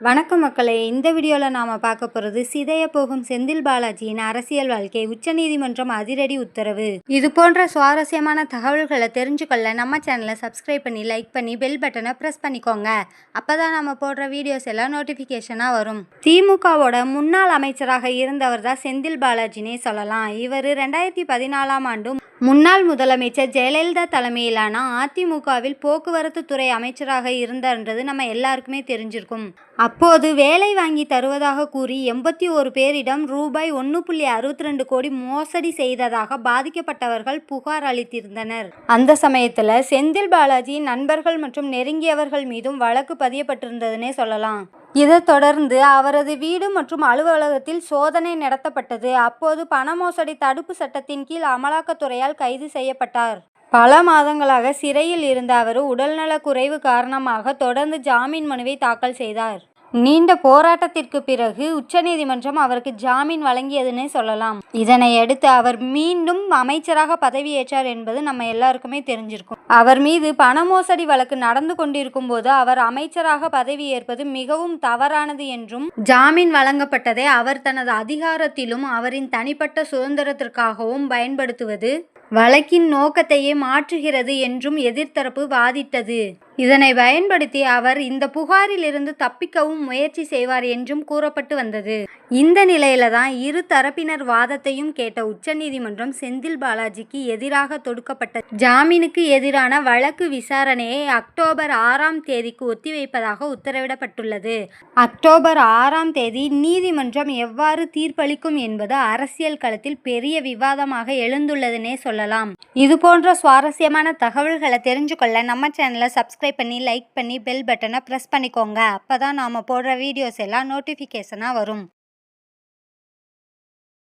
வணக்கம் மக்களே, இந்த வீடியோவில் நாம் பார்க்க போகிறது சிதைய போகும் செந்தில் பாலாஜியின் அரசியல் வாழ்க்கை, உச்சநீதிமன்றம் அதிரடி உத்தரவு. இது போன்ற சுவாரஸ்யமான தகவல்களை தெரிஞ்சுக்கொள்ள நம்ம சேனலை சப்ஸ்கிரைப் பண்ணி லைக் பண்ணி பெல் பட்டனை ப்ரெஸ் பண்ணிக்கோங்க. அப்போதான் நம்ம போடுற வீடியோஸ் எல்லாம் நோட்டிஃபிகேஷனாக வரும். திமுகவோட முன்னாள் அமைச்சராக இருந்தவர் தான் செந்தில் பாலாஜினே சொல்லலாம். இவர் 2014ஆம் ஆண்டு முன்னாள் முதலமைச்சர் ஜெயலலிதா தலைமையிலான அதிமுகவில் போக்குவரத்து துறை அமைச்சராக இருந்தார்ன்றது நம்ம எல்லாருக்குமே தெரிஞ்சிருக்கும். அப்போது வேலை வாங்கி தருவதாக கூறி 81 பேரிடம் ரூபாய் 1.62 கோடி மோசடி செய்ததாக பாதிக்கப்பட்டவர்கள் புகார் அளித்திருந்தனர். அந்த சமயத்தில் செந்தில் பாலாஜியின் நண்பர்கள் மற்றும் நெருங்கியவர்கள் மீதும் வழக்கு பதியப்பட்டிருந்ததுன்னே சொல்லலாம். இதைத் தொடர்ந்து அவரது வீடு மற்றும் அலுவலகத்தில் சோதனை நடத்தப்பட்டது. அப்போது பண மோசடி தடுப்பு சட்டத்தின் கீழ் அமலாக்கத்துறையால் கைது செய்யப்பட்டார். பல மாதங்களாக சிறையில் இருந்த அவர் உடல்நலக் குறைவு காரணமாக தொடர்ந்து ஜாமீன் மனுவை தாக்கல் செய்தார். நீண்ட போராட்டத்திற்கு பிறகு உச்சநீதிமன்றம் அவருக்கு ஜாமீன் வழங்கியதுன்னே சொல்லலாம். இதனையடுத்து அவர் மீண்டும் அமைச்சராக பதவியேற்றார் என்பது நம்ம எல்லாருக்குமே தெரிஞ்சிருக்கும். அவர் மீது பண மோசடி வழக்கு நடந்து கொண்டிருக்கும் போது அவர் அமைச்சராக பதவியேற்பது மிகவும் தவறானது என்றும், ஜாமீன் வழங்கப்பட்டதை அவர் தனது அதிகாரத்திலும் அவரின் தனிப்பட்ட சுதந்திரத்திற்காகவும் பயன்படுத்துவது வழக்கின் நோக்கத்தையே மாற்றுகிறது என்றும் எதிர்த்தரப்பு வாதிட்டது. இதனை பயன்படுத்தி அவர் இந்த புகாரில் இருந்து தப்பிக்கவும் முயற்சி செய்வார் என்றும் கூறப்பட்டு வந்தது. இந்த நிலையில தான் இரு தரப்பினர் வாதத்தையும் கேட்ட உச்சநீதிமன்றம் செந்தில் பாலாஜிக்கு எதிராக தொடுக்கப்பட்ட ஜாமீனுக்கு எதிரான வழக்கு விசாரணையை அக்டோபர் 6ஆம் தேதிக்கு ஒத்திவைப்பதாக உத்தரவிடப்பட்டுள்ளது. அக்டோபர் 6ஆம் தேதி நீதிமன்றம் எவ்வாறு தீர்ப்பளிக்கும் என்பது அரசியல் களத்தில் பெரிய விவாதமாக எழுந்துள்ளதுன்னே சொல்லலாம். இது போன்ற சுவாரஸ்யமான தகவல்களை தெரிஞ்சுக்கொள்ள நம்ம சேனலை சப்ஸ்கிரைப் பண்ணி லைக் பண்ணி பெல் பட்டனை ப்ரெஸ் பண்ணிக்கோங்க. அப்பதான் நாம போடுற வீடியோஸ் எல்லாம் நோட்டிஃபிகேஷனாக வரும்.